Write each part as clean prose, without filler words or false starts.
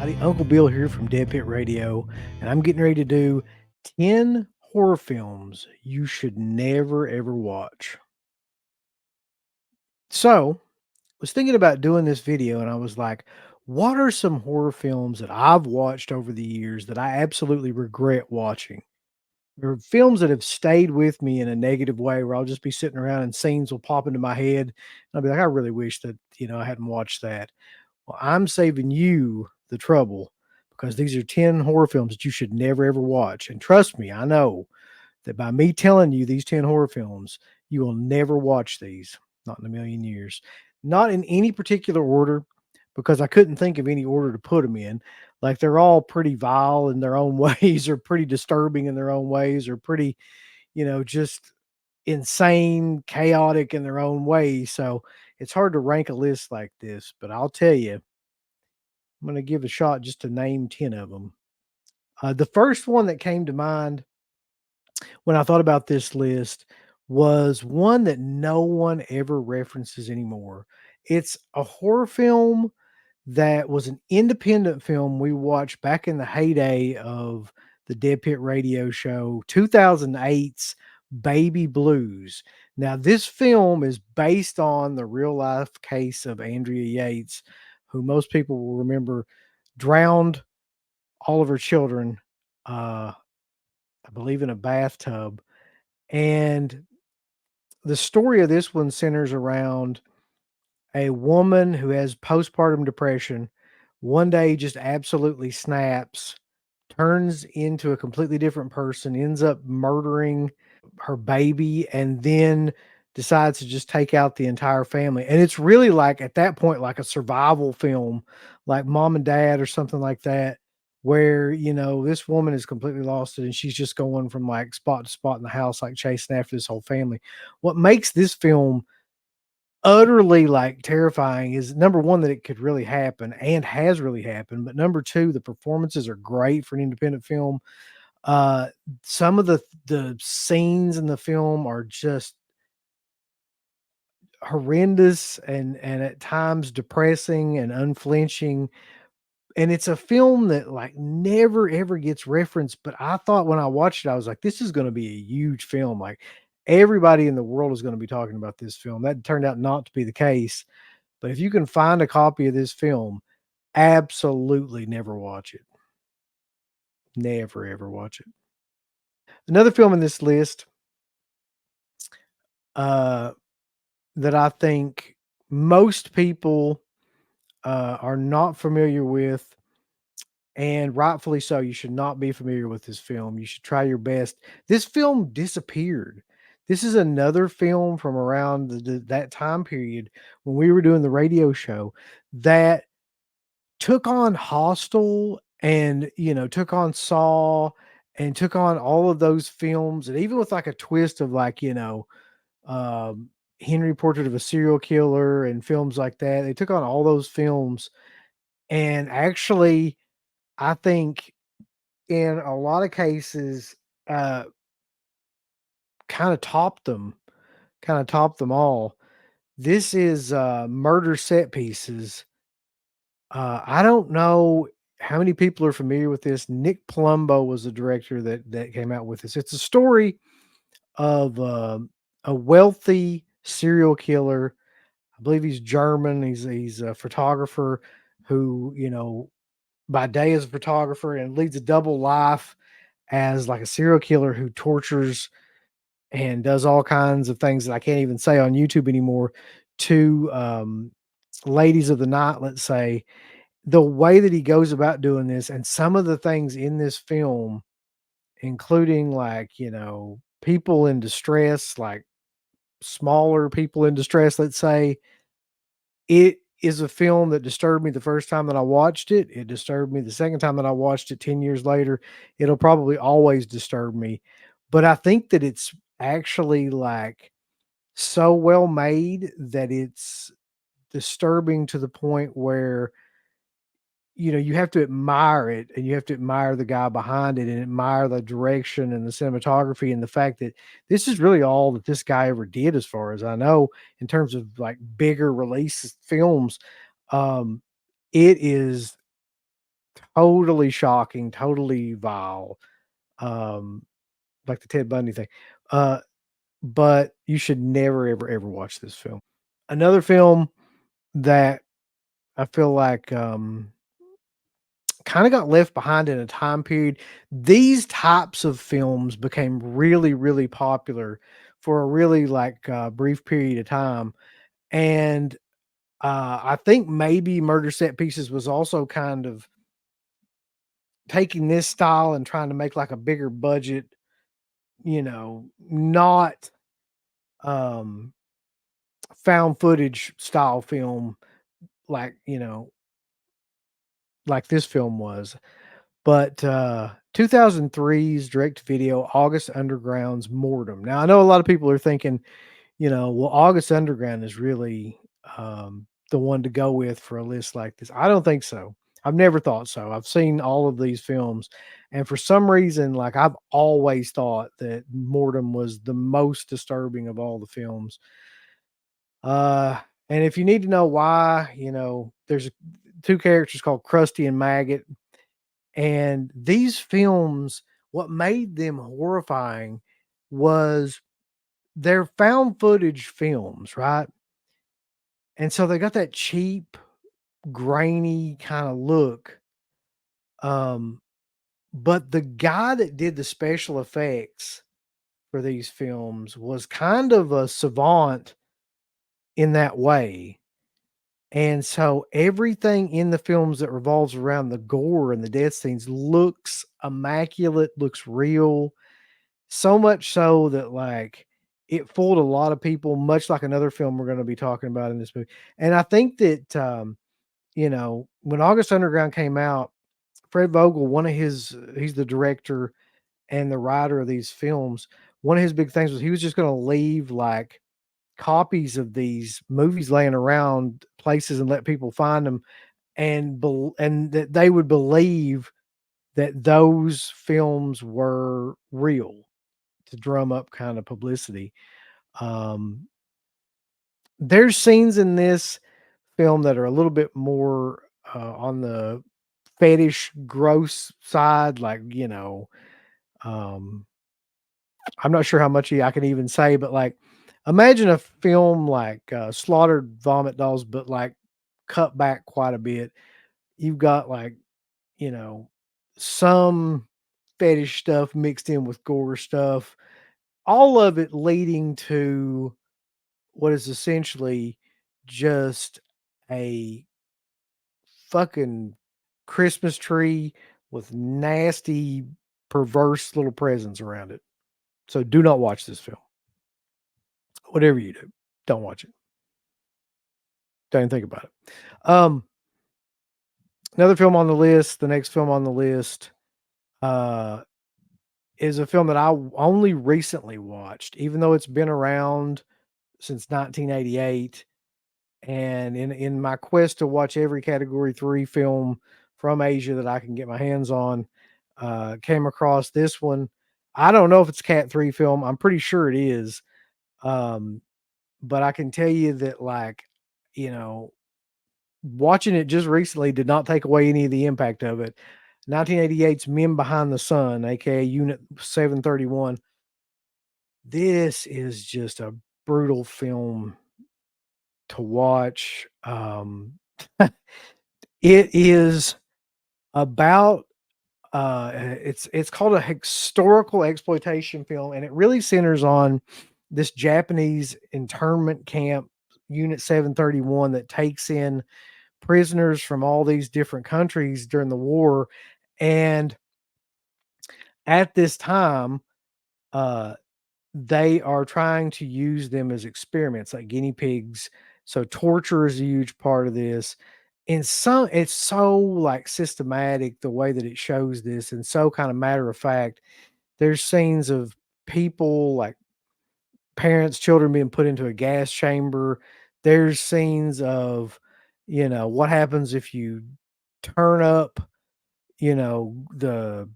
Howdy, Uncle Bill here from DeadPit Radio, and I'm getting ready to do 10 horror films you should never ever watch. So, was thinking about doing this video and I was like, what are some horror films that I've watched over the years that I absolutely regret watching? There are films that have stayed with me in a negative way where I'll just be sitting around and scenes will pop into my head and I'll be like, I really wish that, I hadn't watched that. Well, I'm saving you the trouble because these are 10 horror films that you should never ever watch. And trust me, I know that by me telling you these 10 horror films, you will never watch these, not in a million years. Not in any particular order, because I couldn't think of any order to put them in. Like they're all pretty vile in their own ways, or pretty disturbing in their own ways, or pretty, just insane, chaotic in their own ways. So it's hard to rank a list like this, but I'll tell you, I'm going to give a shot just to name 10 of them. The first one that came to mind when I thought about this list was one that no one ever references anymore. It's a horror film that was an independent film we watched back in the heyday of the Dead Pit Radio show, 2008's Baby Blues. Now, this film is based on the real life case of Andrea Yates, who most people will remember drowned all of her children, I believe, in a bathtub. And the story of this one centers around a woman who has postpartum depression. One day just absolutely snaps, turns into a completely different person, ends up murdering her baby, and then decides to just take out the entire family. And it's really like at that point, like a survival film, like Mom and Dad or something like that, where, this woman is completely lost it and she's just going from like spot to spot in the house, like chasing after this whole family. What makes this film utterly, like, terrifying is, number 1, that it could really happen and has really happened, but number 2, the performances are great for an independent film. Uh, some of the scenes in the film are just horrendous and at times depressing and unflinching, and it's a film that, like, never ever gets referenced, but I thought when I watched it, I was like, "This is gonna be a huge film," like, everybody in the world is gonna be talking about this film. That turned out not to be the case. But if you can find a copy of this film, absolutely never watch it. Never ever watch it. Another film in this list, uh, that I think most people, are not familiar with, and rightfully so. You should not be familiar with this film. You should try your best. This film disappeared. This is another film from around that time period when we were doing the radio show that took on Hostel and, took on Saw and took on all of those films, and even with, like, a twist of, like, um, Henry Portrait of a Serial Killer and films like that. They took on all those films, and actually, I think in a lot of cases, uh, kinda topped them, kinda topped them all. This is, Murder Set Pieces. I don't know how many people are familiar with this. Nick Palumbo was the director that came out with this. It's a story of a wealthy serial killer. I believe he's German. He's a photographer who, by day is a photographer and leads a double life as like a serial killer who tortures and does all kinds of things that I can't even say on YouTube anymore to ladies of the night, let's say. The way that he goes about doing this and some of the things in this film, including, like, people in distress, like smaller people in distress, let's say, it is a film that disturbed me the first time that I watched it. It disturbed me the second time that I watched it 10 years later. It'll probably always disturb me. But I think that it's actually, like, so well made that it's disturbing to the point where you have to admire it and you have to admire the guy behind it and admire the direction and the cinematography and the fact that this is really all that this guy ever did, as far as I know, in terms of like bigger release films. Um, it is totally shocking, totally vile, um, like the Ted Bundy thing. Uh, but you should never, ever, ever watch this film. Another film that I feel like kind of got left behind in a time period. These types of films became really, really popular for a really brief period of time. And I think maybe Murder Set Pieces was also kind of taking this style and trying to make like a bigger budget, not um found footage style film like, like this film was. But 2003's direct to video August Underground's Mortem. Now I know a lot of people are thinking, well, August Underground is really the one to go with for a list like this. I don't think so. I've never thought so. I've seen all of these films, and for some reason, like I've always thought that Mortem was the most disturbing of all the films. Uh, and if you need to know why, there's two characters called Krusty and Maggot, and these films, what made them horrifying was they're found footage films, right? And so they got that cheap, grainy kind of look. Um, but the guy that did the special effects for these films was kind of a savant in that way. And so everything in the films that revolves around the gore and the death scenes looks immaculate, looks real. So much so that, like, it fooled a lot of people, much like another film we're gonna be talking about in this movie. And I think that, when August Underground came out, Fred Vogel, one of his he's the director and the writer of these films. One of his big things was he was just gonna leave, like, copies of these movies laying around places and let people find them, and that they would believe that those films were real to drum up kind of publicity. Um, there's scenes in this film that are a little bit more on the fetish gross side, like, um, I'm not sure how much I can even say, but like, imagine a film like Slaughtered Vomit Dolls, but like cut back quite a bit. You've got like, you know, some fetish stuff mixed in with gore stuff, all of it leading to what is essentially just a fucking Christmas tree with nasty, perverse little presents around it. So do not watch this film. Whatever you do, don't watch it. Don't even think about it. Another film on the list, the next film on the list, uh, is a film that I only recently watched, even though it's been around since 1988. And in my quest to watch every Category 3 film from Asia that I can get my hands on, came across this one. I don't know if it's a Cat 3 film. I'm pretty sure it is. Um, but I can tell you that, like, you know, watching it just recently did not take away any of the impact of it. 1988's Men Behind the Sun, aka Unit 731. This is just a brutal film to watch. It is about it's called a historical exploitation film, and it really centers on this Japanese internment camp, Unit 731, that takes in prisoners from all these different countries during the war. And at this time, uh, they are trying to use them as experiments, like guinea pigs. So torture is a huge part of this. And some it's so like systematic the way that it shows this, and so kind of matter of fact. There's scenes of people like parents, children being put into a gas chamber. There's scenes of, what happens if you turn up, the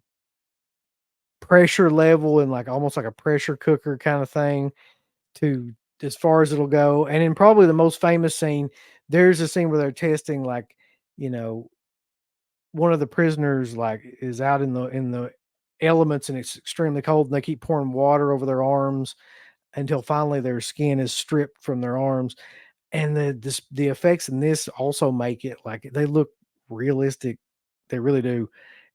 pressure level in like almost like a pressure cooker kind of thing to as far as it'll go. And in probably the most famous scene, there's a scene where they're testing like, you know, one of the prisoners, like, is out in the elements, and it's extremely cold, and they keep pouring water over their arms until finally their skin is stripped from their arms. And the effects in this also make it like they look realistic. They really do.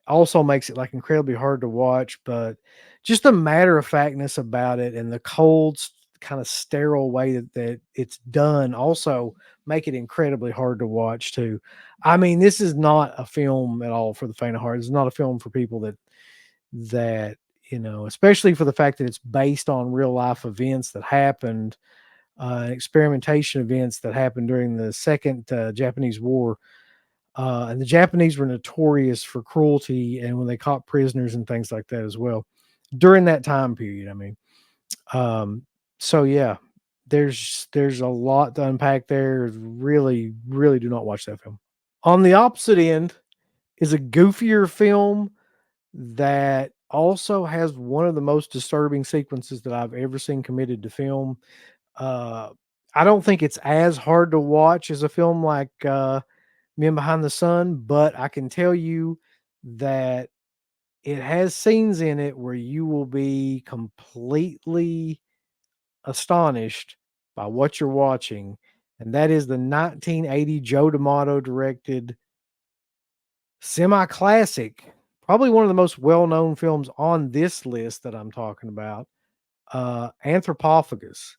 Also makes it, like, incredibly hard to watch, but just the matter of factness about it and the cold, kinda sterile way that it's done also make it incredibly hard to watch too. I mean, this is not a film at all for the faint of heart. It's not a film for people that, especially for the fact that it's based on real life events that happened, experimentation events that happened during the second Japanese War. And the Japanese were notorious for cruelty and when they caught prisoners and things like that as well during that time period. I mean, um, so yeah, there's a lot to unpack there. Really, really do not watch that film. On the opposite end is a goofier film that also has one of the most disturbing sequences that I've ever seen committed to film. Uh, I don't think it's as hard to watch as a film like Men Behind the Sun, but I can tell you that it has scenes in it where you will be completely astonished by what you're watching, and that is the 1980 Joe D'Amato directed semi-classic, probably one of the most well-known films on this list that I'm talking about, Anthropophagus.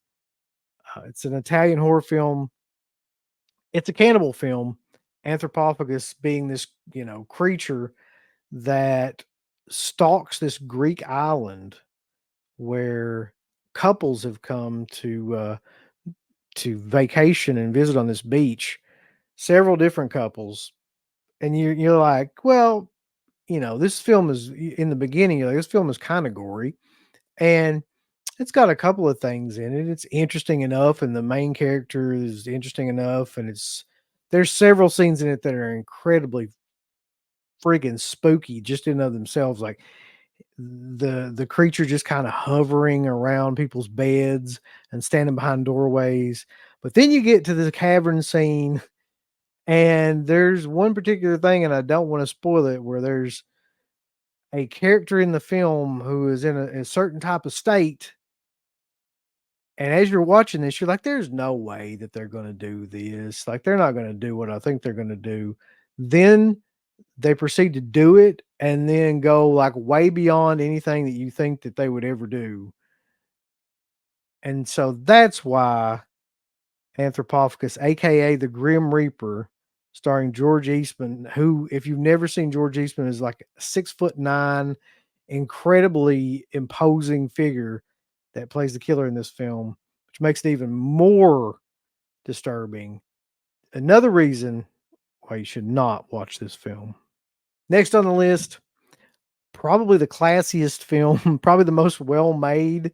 It's an Italian horror film. It's a cannibal film. Anthropophagus being this, creature that stalks this Greek island where couples have come to vacation and visit on this beach, several different couples, and you're like, well, this film is in the beginning, you're like, this film is kind of gory, and it's got a couple of things in it. It's interesting enough, and the main character is interesting enough, and there's several scenes in it that are incredibly friggin' spooky just in and of themselves. Like the creature just kind of hovering around people's beds and standing behind doorways. But then you get to the cavern scene, and there's one particular thing, and I don't want to spoil it, where there's a character in the film who is in a certain type of state. And as you're watching this, you're like, there's no way that they're going to do this. Like, they're not going to do what I think they're going to do. Then they proceed to do it and then go like way beyond anything that you think that they would ever do. And so that's why Anthropophagus, aka the Grim Reaper, starring George Eastman, who, if you've never seen George Eastman, is like 6'9", incredibly imposing figure that plays the killer in this film, which makes it even more disturbing. Another reason why you should not watch this film. Next on the list, probably the classiest film, probably the most well-made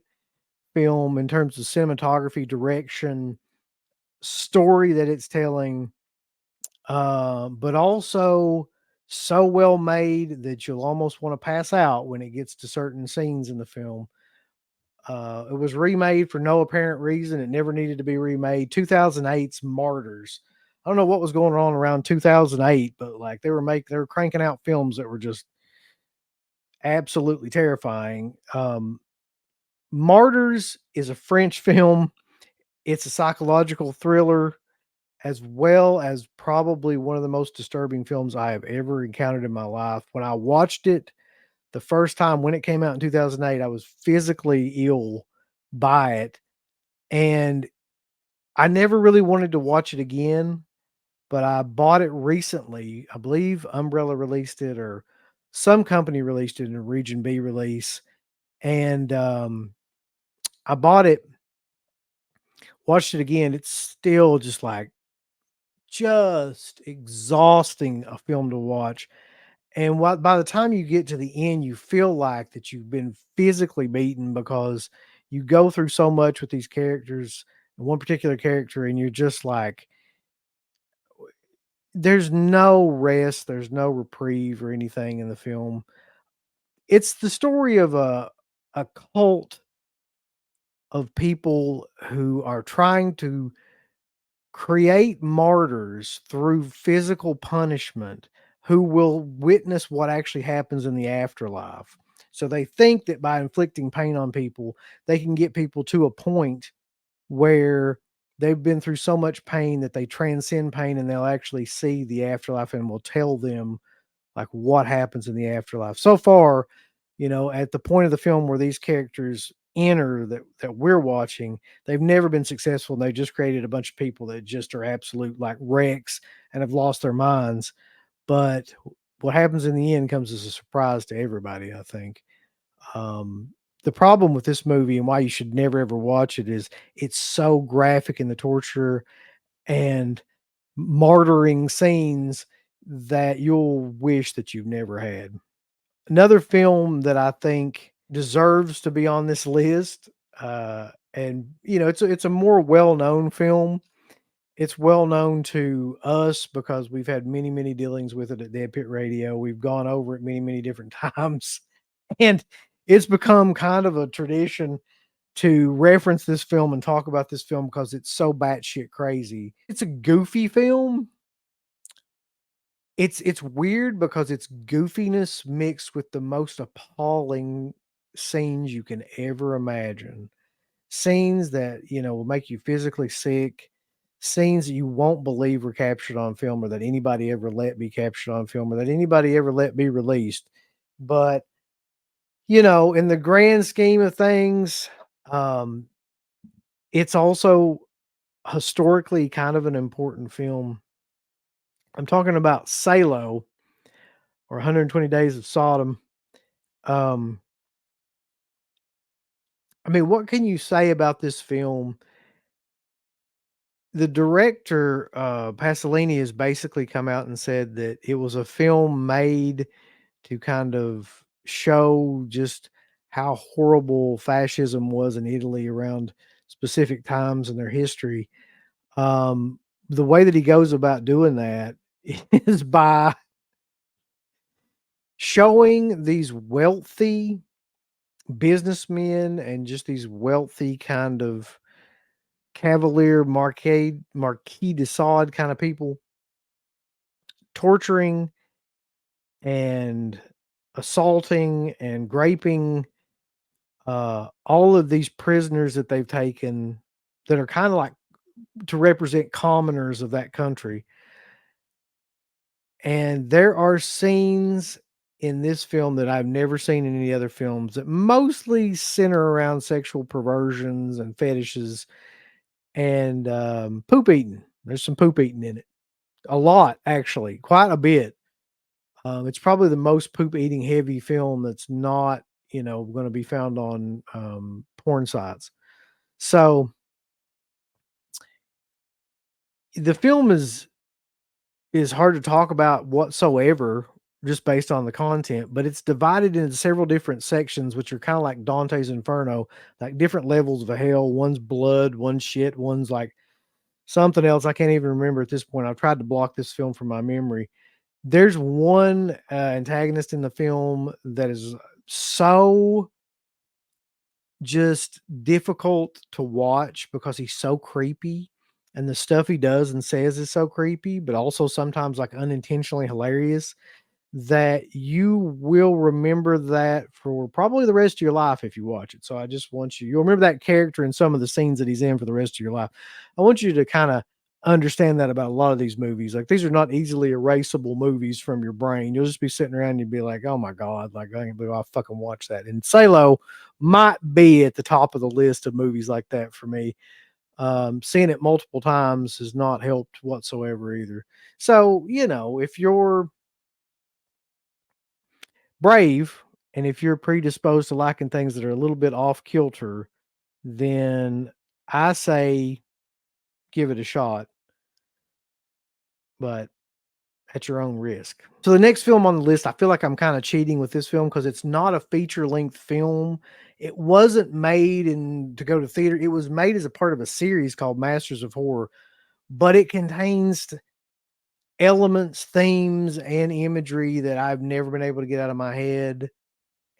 film in terms of cinematography, direction, story that it's telling, but also so well made that you'll almost want to pass out when it gets to certain scenes in the film. It was remade for no apparent reason. It never needed to be remade. 2008's Martyrs. I don't know what was going on around 2008, but like they were cranking out films that were just absolutely terrifying. Martyrs is a French film. It's a psychological thriller, as well as probably one of the most disturbing films I have ever encountered in my life. When I watched it the first time when it came out in 2008, I was physically ill by it, and I never really wanted to watch it again, but I bought it recently. I believe Umbrella released it, or some company released it in a Region B release, and I bought it, watched it again. It's still just exhausting a film to watch. And by the time you get to the end, you feel like that you've been physically beaten because you go through so much with these characters, one particular character, and you're just like, there's no rest, there's no reprieve or anything in the film. It's the story of a cult of people who are trying to create martyrs through physical punishment who will witness what actually happens in the afterlife. So they think that by inflicting pain on people, they can get people to a point where they've been through so much pain that they transcend pain and they'll actually see the afterlife and will tell them like what happens in the afterlife. So far, at the point of the film where these characters enter that we're watching, they've never been successful. And they just created a bunch of people that just are absolute like wrecks and have lost their minds. But what happens in the end comes as a surprise to everybody, I think. Um, the problem with this movie and why you should never ever watch it is it's so graphic in the torture and martyring scenes that you'll wish that you've never had. Another film that I think deserves to be on this list, and it's a more well-known film. It's well known to us because we've had many, many dealings with it at DEADPIT Radio. We've gone over it many, many different times, and it's become kind of a tradition to reference this film and talk about this film because it's so batshit crazy. It's a goofy film. It's weird because it's goofiness mixed with the most appalling scenes you can ever imagine. Scenes that, will make you physically sick, scenes that you won't believe were captured on film or that anybody ever let be captured on film or that anybody ever let be released. But, in the grand scheme of things, um, it's also historically kind of an important film. I'm talking about Salo or 120 Days of Sodom. Um, I mean, what can you say about this film? The director, Pasolini, has basically come out and said that it was a film made to kind of show just how horrible fascism was in Italy around specific times in their history. The way that he goes about doing that is by showing these wealthy businessmen and just these wealthy kind of cavalier Marquis de Sade kind of people torturing and assaulting and raping all of these prisoners that they've taken that are kind of like to represent commoners of that country. And there are scenes in this film that I've never seen in any other films that mostly center around sexual perversions and fetishes and poop eating. There's some poop eating in it. A lot, actually, quite a bit. It's probably the most poop eating heavy film that's not, going to be found on porn sites. So the film is hard to talk about whatsoever just based on the content, but it's divided into several different sections, which are kind of like Dante's Inferno, like different levels of hell. One's blood, one's shit, one's like something else. I can't even remember at this point. I've tried to block this film from my memory. There's one antagonist in the film that is so just difficult to watch because he's so creepy and the stuff he does and says is so creepy, but also sometimes like unintentionally hilarious that you will remember that for probably the rest of your life if you watch it. So I just want you'll remember that character and some of the scenes that he's in for the rest of your life. I want you to kind of understand that about a lot of these movies. Like these are not easily erasable movies from your brain. You'll just be sitting around and you'd be like, oh my God, like I can't believe I fucking watched that. And Salo might be at the top of the list of movies like that for me. Seeing it multiple times has not helped whatsoever either. So, if you're brave and if you're predisposed to liking things that are a little bit off kilter, then I say give it a shot, but at your own risk. So the next film on the list, I feel like I'm kind of cheating with this film because it's not a feature length film. It wasn't made to go to theater. It was made as a part of a series called Masters of Horror, but it contains elements, themes, and imagery that I've never been able to get out of my head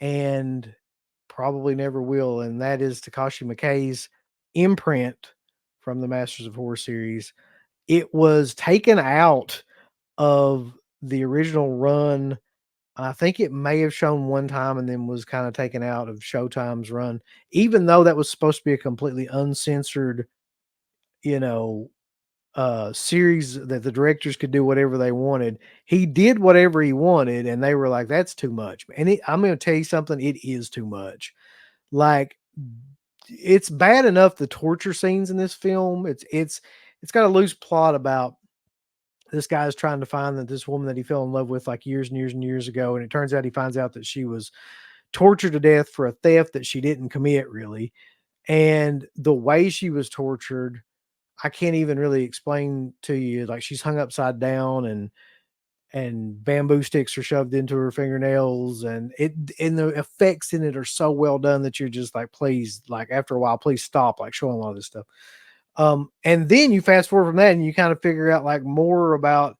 and probably never will. And that is Takashi Miike's Imprint from the Masters of Horror series. It was taken out of the original run, I think it may have shown one time and then was kinda taken out of Showtime's run, even though that was supposed to be a completely uncensored, you know, series that the directors could do whatever they wanted. He did whatever he wanted, and they were like, "That's too much." And I'm gonna tell you something, it is too much. Like, it's bad enough the torture scenes in this film. It's got a loose plot about this guy is trying to find that this woman that he fell in love with like years and years and years ago, and it turns out he finds out that she was tortured to death for a theft that she didn't commit really. And the way she was tortured, I can't even really explain to you. Like she's hung upside down and bamboo sticks are shoved into her fingernails, and the effects in it are so well done that you're just like, please, like after a while, please stop like showing a lot of this stuff. And then you fast forward from that and you kind of figure out like more about,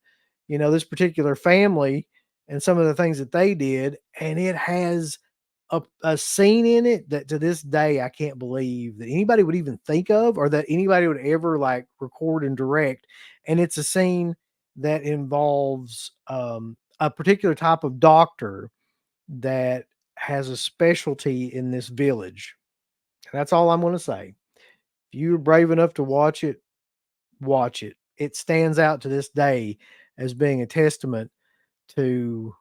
this particular family and some of the things that they did. And it has a scene in it that to this day I can't believe that anybody would even think of or that anybody would ever like record and direct. And it's a scene that involves a particular type of doctor that has a specialty in this village. And that's all I'm going to say. If you're brave enough to watch it, watch it. It stands out to this day as being a testament to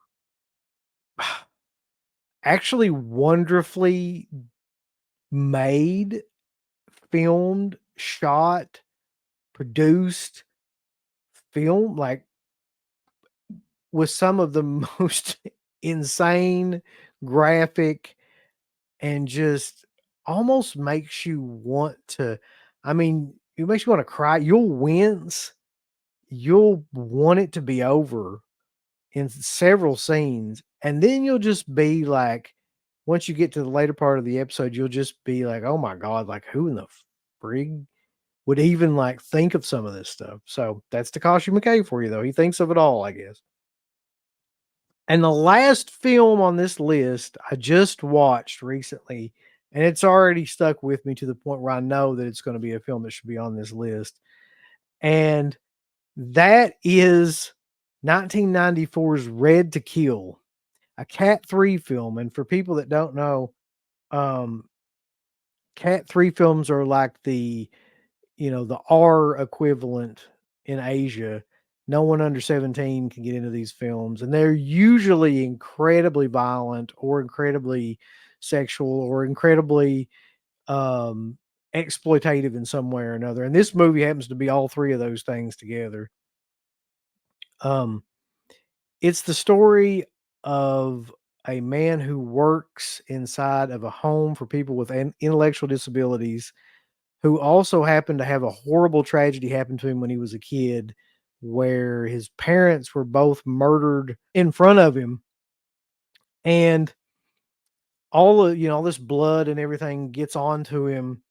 actually wonderfully made, filmed, shot, produced film, like with some of the most insane, graphic, and just almost makes you want to, I mean, it makes you want to cry. You'll wince. You'll want it to be over in several scenes, and then you'll just be like, once you get to the later part of the episode, you'll just be like, "Oh my god, like who in the frig would even like think of some of this stuff?" So that's Takashi Miike for you, though. He thinks of it all, I guess. And the last film on this list I just watched recently, and it's already stuck with me to the point where I know that it's going to be a film that should be on this list, and that is 1994's Red to Kill, a Cat 3 film. And for people that don't know, um, Cat 3 films are like the R equivalent in Asia. No one under 17 can get into these films, and they're usually incredibly violent or incredibly sexual or incredibly um, exploitative in some way or another. And this movie happens to be all three of those things together. Um, it's the story of a man who works inside of a home for people with intellectual disabilities who also happened to have a horrible tragedy happen to him when he was a kid, where his parents were both murdered in front of him. And all this blood and everything gets onto him.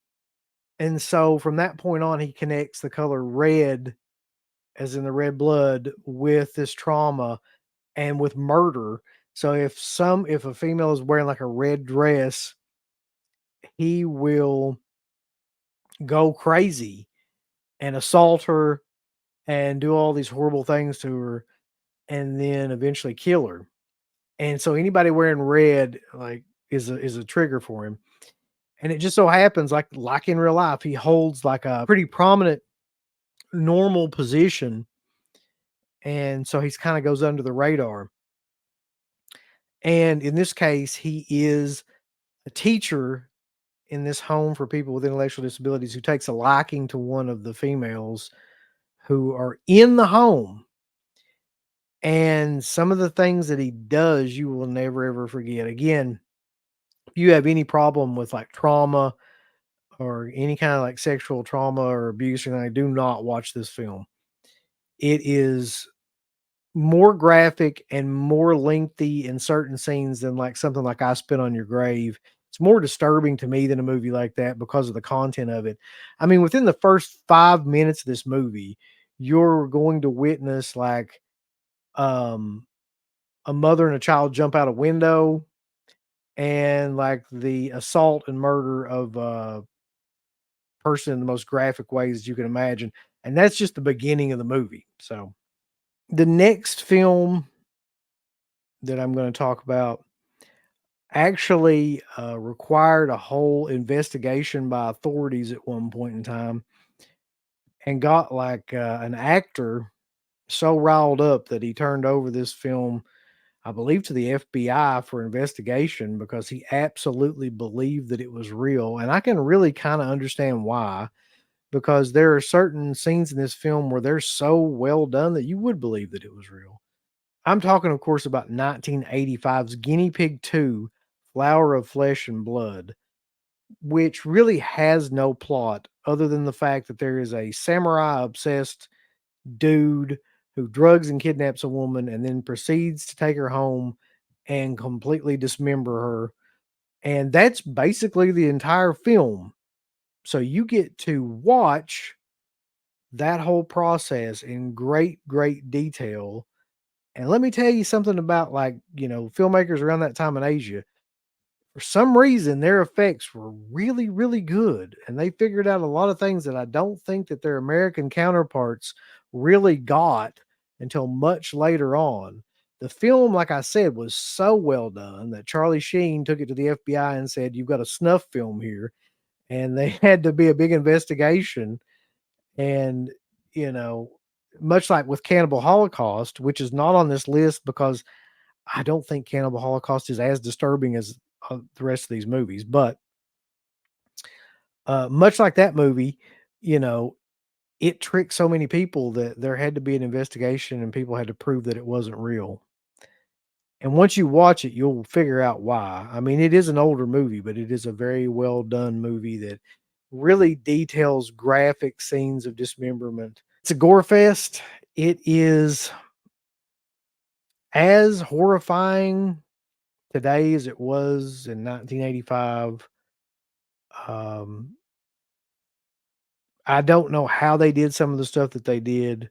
And so from that point on, he connects the color red, as in the red blood, with this trauma and with murder. So if a female is wearing like a red dress, he will go crazy and assault her and do all these horrible things to her and then eventually kill her. And so anybody wearing red like is a trigger for him. And it just so happens like in real life, he holds like a pretty prominent normal position. And so he's kind of goes under the radar. And in this case, he is a teacher in this home for people with intellectual disabilities who takes a liking to one of the females who are in the home. And some of the things that he does, you will never ever forget. Again, if you have any problem with like trauma or any kind of like sexual trauma or abuse or anything, do not watch this film. It is more graphic and more lengthy in certain scenes than like something like I Spit on Your Grave. It's more disturbing to me than a movie like that because of the content of it. I mean, within the first 5 minutes of this movie, you're going to witness like um a mother and a child jump out a window and like the assault and murder of a person in the most graphic ways you can imagine. And that's just the beginning of the movie. So The next film that I'm going to talk about actually required a whole investigation by authorities at one point in time and got like an actor so riled up that he turned over this film, I believe, to the FBI for investigation because he absolutely believed that it was real. And I can really kind of understand why, because there are certain scenes in this film where they're so well done that you would believe that it was real. I'm talking, of course, about 1985's Guinea Pig 2, Flower of Flesh and Blood, which really has no plot other than the fact that there is a samurai obsessed dude who drugs and kidnaps a woman and then proceeds to take her home and completely dismember her. And that's basically the entire film. So you get to watch that whole process in great, great detail. And let me tell you something about, like, filmmakers around that time in Asia. For some reason, their effects were really, really good, and they figured out a lot of things that I don't think that their American counterparts really got until much later on. The film, like I said, was so well done that Charlie Sheen took it to the FBI and said, "You've got a snuff film here," and they had to be a big investigation. And, you know, much like with Cannibal Holocaust, which is not on this list because I don't think Cannibal Holocaust is as disturbing as the rest of these movies, but much like that movie, you know, it tricked so many people that there had to be an investigation and people had to prove that it wasn't real. And once you watch it, you'll figure out why. I mean, it is an older movie, but it is a very well done movie that really details graphic scenes of dismemberment. It's a gore fest. It is as horrifying today as it was in 1985. Um, I don't know how they did some of the stuff that they did,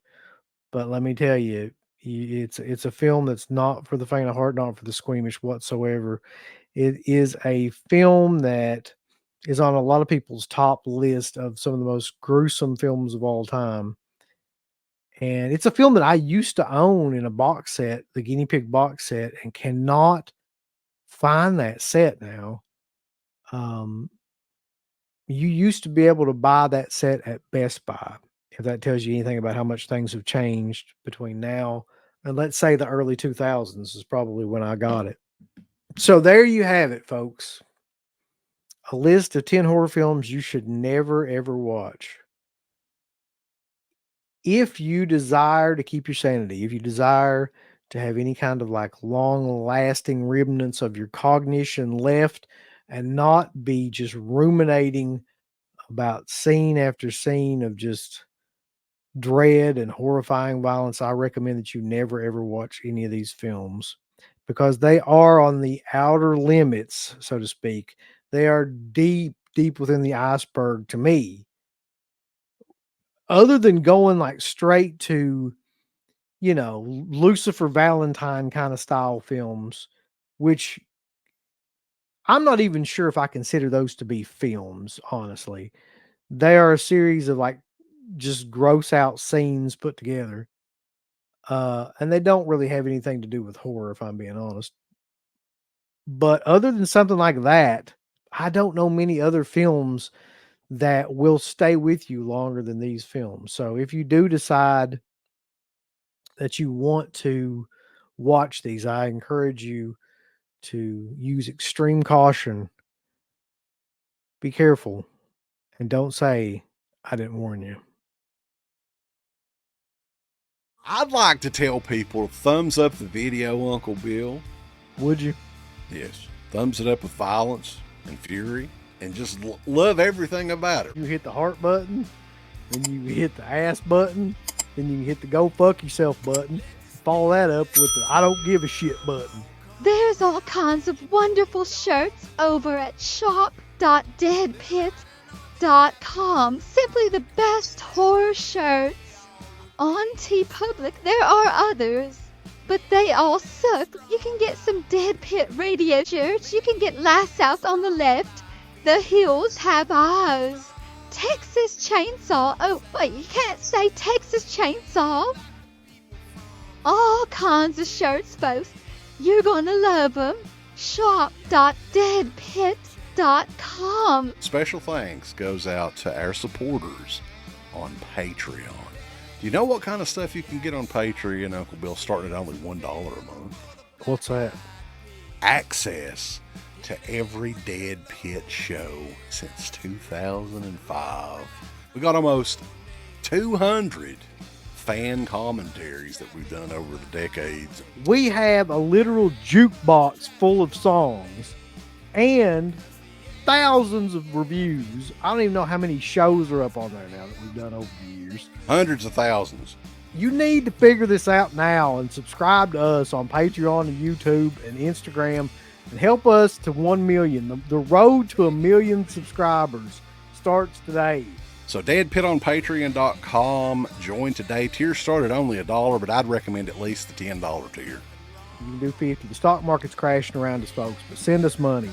but let me tell you, it's a film that's not for the faint of heart, not for the squeamish whatsoever. It is a film that is on a lot of people's top list of some of the most gruesome films of all time. And it's a film that I used to own in a box set, the Guinea Pig box set, and cannot find that set now. Um, you used to be able to buy that set at Best Buy, if that tells you anything about how much things have changed between now and, let's say, the early 2000s is probably when I got it. So there you have it, folks. A list of 10 horror films you should never, ever watch. If you desire to keep your sanity, if you desire to have any kind of like long lasting remnants of your cognition left and not be just ruminating about scene after scene of just dread and horrifying violence, I recommend that you never ever watch any of these films because they are on the outer limits, so to speak. They are deep, deep within the iceberg to me. Other than going like straight to, Lucifer Valentine kind of style films, which I'm not even sure if I consider those to be films, honestly. They are a series of like just gross out scenes put together. And they don't really have anything to do with horror, if I'm being honest. But other than something like that, I don't know many other films that will stay with you longer than these films. So if you do decide that you want to watch these, I encourage you to use extreme caution. Be careful and don't say I didn't warn you. I'd like to tell people thumbs up the video, Uncle Bill. Would you? Yes. Thumbs it up with violence and fury and just love everything about it. You hit the heart button, then you hit the ass button, then you hit the go fuck yourself button. Follow that up with the I don't give a shit button. There's all kinds of wonderful shirts over at shop.deadpit.com. Simply the best horror shirts. On TeePublic, there are others, but they all suck. You can get some Dead Pit Radio shirts. You can get Last House on the Left. The Hills Have Eyes. Texas Chainsaw. Oh, wait, you can't say Texas Chainsaw. all kinds of shirts, folks. You're gonna love them. Shop.deadpit.com. Special thanks goes out to our supporters on Patreon. Do you know what kind of stuff you can get on Patreon, Uncle Bill, starting at only $1 a month? What's that? Access to every Dead Pit show since 2005. We got almost 200 fan commentaries that we've done over the decades. We have a literal jukebox full of songs and thousands of reviews. I don't even know how many shows are up on there now that we've done over the years. Hundreds of thousands. You need to figure this out now and subscribe to us on Patreon and YouTube and Instagram and help us to 1 million. The road to 1 million subscribers starts today. So deadpitonpatreon.com. Join today. Tiers start at only $1, but I'd recommend at least the $10 tier. You can do 50. The stock market's crashing around us, folks, but send us money.